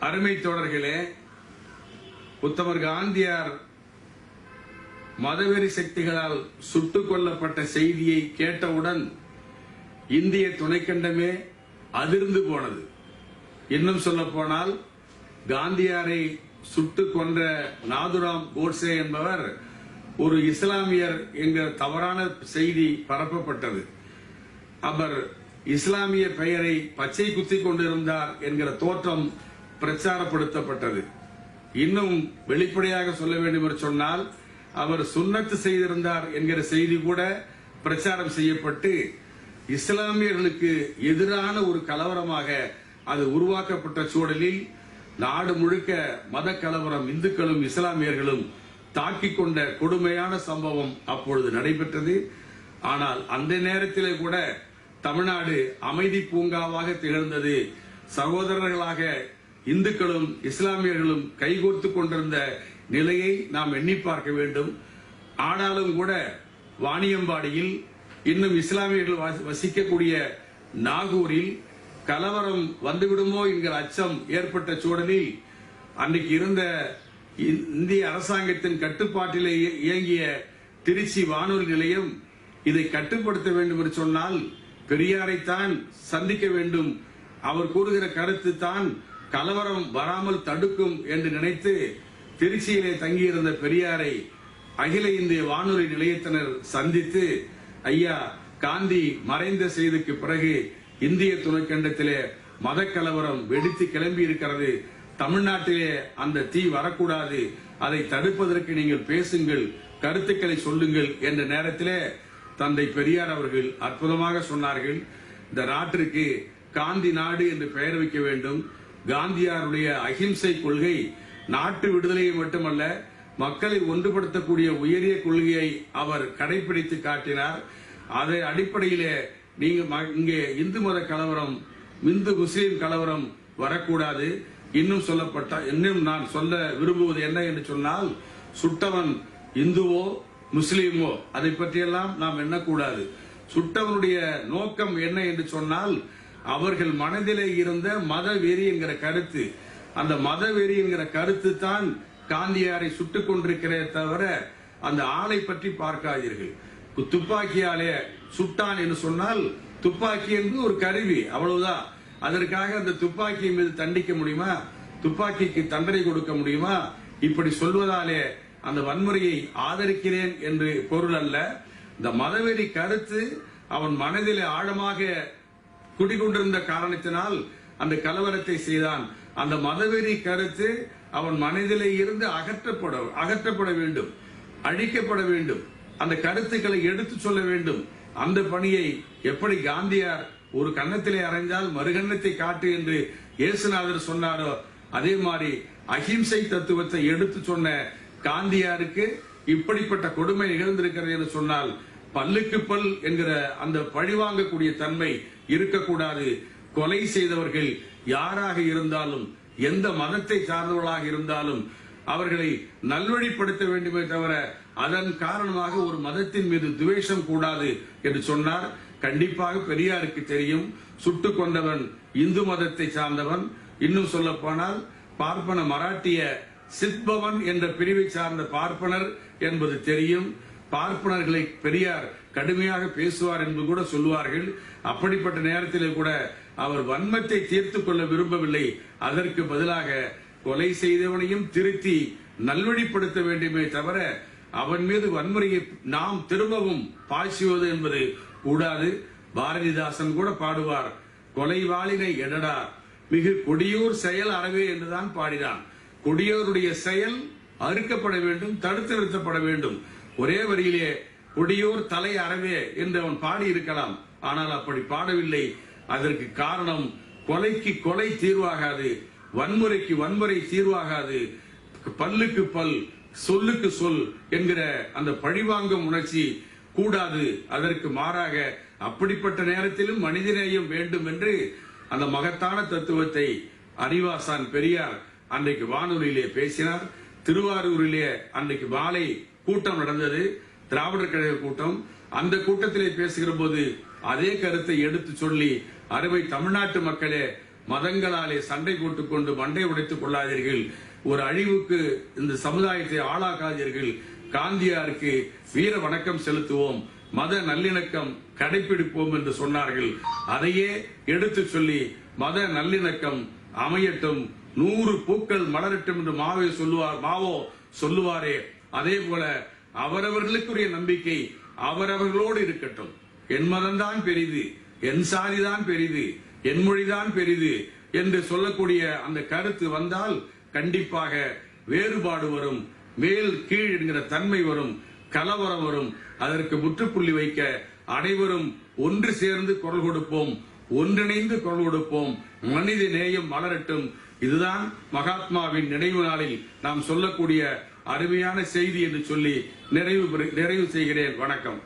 அருமை தோழர்களே, உத்தமர் காந்தியார் மதவெறி சக்திகளால் சுட்டுக் கொல்லப்பட்ட செய்தியை கேட்டவுடன் இந்திய துணைக்கண்டமே அதிர்ந்து போனது. இன்னும் சொல்ல போனால், காந்தியாரை சுட்டுக் கொன்ற நாதுராம் கோட்சே என்பவர் ஒரு இஸ்லாமியர் என்கிற தவறான செய்தி பரப்பப்பட்டது. அவர் இஸ்லாமிய பெயரை பச்சை குத்திக் கொண்டிருந்தார் என்கிற தோற்றம் பிரச்சாரப்படுத்தப்பட்டது. இன்னும் வெளிப்படையாக சொல்ல வேண்டும் என்று சொன்னால், அவர் சுன்னத்து செய்திருந்தார் என்கிற செய்தி கூட பிரச்சாரம் செய்யப்பட்டு இஸ்லாமியர்களுக்கு எதிரான ஒரு கலவரமாக அது உருவாக்கப்பட்ட சூழலில் நாடு முழுக்க மத கலவரம் இந்துக்களும் இஸ்லாமியர்களும் தாக்கிக் கொண்ட கொடுமையான சம்பவம் அப்பொழுது நடைபெற்றது. ஆனால் அந்த நேரத்திலே கூட தமிழ்நாடு அமைதி பூங்காவாக திகழ்ந்தது. சகோதரர்களாக இந்துக்களும் இஸ்லாமியர்களும் கைகோர்த்து கொண்டிருந்த நிலையை நாம் எண்ணி பார்க்க வேண்டும். ஆனாலும் கூட வாணியம்பாடியில், இன்னும் இஸ்லாமியர்கள் வசிக்கக்கூடிய நாகூரில் கலவரம் வந்துவிடுமோ என்கிற அச்சம் ஏற்பட்ட சூழலில் அன்றைக்கு இருந்த இந்திய அரசாங்கத்தின் கட்டுப்பாட்டிலே இயங்கிய திருச்சி வானொலி நிலையம் இதை கட்டுப்படுத்த வேண்டும் என்று சொன்னால் பெரியாரைத்தான் சந்திக்க வேண்டும், அவர் கூறுகிற கருத்து தான் கலவரம் வராமல் தடுக்கும் என்று நினைத்து திருச்சியிலே தங்கியிருந்த பெரியாரை அகில இந்திய வானொலி நிலையத்தினர் சந்தித்து, ஐயா, காந்தி மறைந்த செய்திக்கு பிறகு இந்திய துணைக்கண்டத்திலே மத கலவரம் வெடித்து கிளம்பி இருக்கிறது, தமிழ்நாட்டிலே அந்த தீ வரக்கூடாது, அதை தடுப்பதற்கு நீங்கள் பேசுங்கள், கருத்துக்களை சொல்லுங்கள் என்ற நேரத்திலே தந்தை பெரியார் அவர்கள் அற்புதமாக சொன்னார்கள். இந்த நாட்டிற்கு காந்தி நாடு என்று பெயர் வைக்க வேண்டும். காந்தியாருடைய அகிம்சை கொள்கை நாட்டு விடுதலையை மட்டுமல்ல, மக்களை ஒன்றுபடுத்தக்கூடிய உயரிய கொள்கையை அவர் கடைபிடித்து காட்டினார். அதை அடிப்படையிலே இங்கே இந்து மத கலவரம், இந்து முஸ்லீம் கலவரம் வரக்கூடாது. இன்னும் நான் சொல்ல விரும்புவது என்ன என்று சொன்னால், சுட்டவன் இந்துவோ முஸ்லீமோ அதை பற்றியெல்லாம் நாம் எண்ணக்கூடாது. சுட்டவனுடைய நோக்கம் என்ன என்று சொன்னால், அவர்கள் மனதிலே இருந்த மத வெறி என்கிற கருத்து, அந்த மத வெறி என்கிற கருத்து தான் காந்தியாரை சுட்டுக் கொண்டிருக்கிறே தவிர அந்த ஆளை பற்றி பார்க்காதீர்கள். துப்பாக்கியாலே சுட்டான் என்று சொன்னால், துப்பாக்கி என்று ஒரு கருவி, அவ்வளவுதான். அதற்காக அந்த துப்பாக்கி மீது தண்டிக்க முடியுமா? துப்பாக்கிக்கு தண்டனை கொடுக்க முடியுமா? இப்படி சொல்வதாலே அந்த வன்முறையை ஆதரிக்கிறேன் என்று பொருள் அல்ல. இந்த மதவெறி கருத்து அவன் மனதிலே ஆழமாக குடிகொண்டிருந்த காரணத்தினால் அந்த கலவரத்தை செய்தான். அந்த மதவெறி கருத்து அவன் மனதிலே இருந்து அகற்றப்பட வேண்டும், அழிக்கப்பட வேண்டும். அந்த கருத்துக்களை எடுத்து சொல்ல வேண்டும். அந்த பணியை எப்படி காந்தியார் ஒரு கன்னத்திலே அறைந்தால் மறுகன்னத்தை காட்டு என்று இயேசுநாதர் சொன்னாரோ, அதே மாதிரி அஹிம்சை தத்துவத்தை எடுத்து சொன்ன காந்தியாருக்கு இப்படிப்பட்ட கொடுமை நிகழ்ந்திருக்கிறது என்று சொன்னால், பல்லுக்கு பல் என்கிற அந்த பழிவாங்கக்கூடிய தன்மை இருக்கக்கூடாது. கொலை செய்தவர்கள் யாராக இருந்தாலும், எந்த மதத்தை சார்ந்தவர்களாக இருந்தாலும் அவர்களை நல்வழிப்படுத்த வேண்டுமே தவிர அதன் காரணமாக ஒரு மதத்தின் மீது துவேஷம் கூடாது என்று சொன்னார். கண்டிப்பாக பெரியாருக்கு தெரியும், சுட்டுக் கொண்டவன் இந்து மதத்தை சார்ந்தவன். இன்னும் சொல்ல போனால், பார்ப்பன மராட்டிய சித்பவன் என்ற பிரிவை சார்ந்த பார்ப்பனர் என்பது தெரியும். பார்ப்பனர்களை பெரியார் கடுமையாக பேசுவார் என்று கூட சொல்லுவார்கள். அப்படிப்பட்ட நேரத்திலே கூட அவர் வன்மத்தை தீர்த்துக் கொள்ள விரும்பவில்லை. அதற்கு பதிலாக கொலை செய்தவனையும் திருத்தி நல்வழிப்படுத்த வேண்டுமே தவிர அவன் மீது வன்முறையை நாம் திரும்பவும் பாய்ச்சுவது என்பது கூடாது. பாரதிதாசன் கூட பாடுவார், கொலைவாளினை எடடா மிகு கொடியூர் செயல் அறவே என்றுதான் பாடினான். கொடியோருடைய செயல் அறுக்கப்பட வேண்டும், தடுத்து நிறுத்தப்பட வேண்டும். ஒரே வரியிலே கொடியோர் தலை அறவே என்று அவன் பாடி இருக்கலாம், ஆனால் அப்படி பாடவில்லை. அதற்கு காரணம், கொலைக்கு கொலை தீர்வாகாது, வன்முறைக்கு வன்முறை தீர்வாகாது, பல்லுக்கு பல் சொல்லுக்கு சொல் என்கிற அந்த பழிவாங்கும் உணர்ச்சி கூடாது. அதற்கு மாறாக அப்படிப்பட்ட நேரத்திலும் மனிதநேயம் வேண்டும் என்று அந்த மகத்தான தத்துவத்தை அறிவாசான் பெரியார் அன்றைக்கு வானொலியிலே பேசினார். திருவாரூரிலே அன்றைக்கு மாலை கூட்டம் நடந்தது, திராவிடர் கழக கூட்டம். அந்த கூட்டத்திலே பேசுகிற போது அதே கருத்தை எடுத்து சொல்லி, அறுவை தமிழ்நாட்டு மக்களே, மதங்களாலே சண்டை போட்டுக் கொண்டு மண்டை உடைத்துக் கொள்ளாதீர்கள். ஒரு அழிவுக்கு இந்த சமுதாயத்தை ஆளாக்காதீர்கள். காந்தியாருக்கு வீர வணக்கம் செலுத்துவோம், மத நல்லிணக்கம் கடைபிடிப்போம் என்று சொன்னார்கள். அதையே எடுத்து சொல்லி மத நல்லிணக்கம் அமையட்டும், 100 பூக்கள் மலரட்டும் என்று மாவோ சொல்லுவாரே, அதே போல அவரவர்களுக்குரிய நம்பிக்கை அவரவர்களோடு இருக்கட்டும். என் மதம்தான் பெரிது, என் சாதிதான் பெரிது, என் மொழிதான் பெரிது என்று சொல்லக்கூடிய அந்த கருத்து வந்தால் கண்டிப்பாக வேறுபாடு வரும், மேல் கீழ் என்கிற தன்மை வரும், கலவரம் வரும். அதற்கு முற்றுப்புள்ளி வைக்க அனைவரும் ஒன்று சேர்ந்து குரல் கொடுப்போம், ஒன்றிணைந்து குரல் கொடுப்போம், மனித நேயம் மலரட்டும். இதுதான் மகாத்மாவின் நினைவு நாளில் நாம் சொல்லக்கூடிய அருமையான செய்தி என்று சொல்லி நிறைவு செய்கிறேன். வணக்கம்.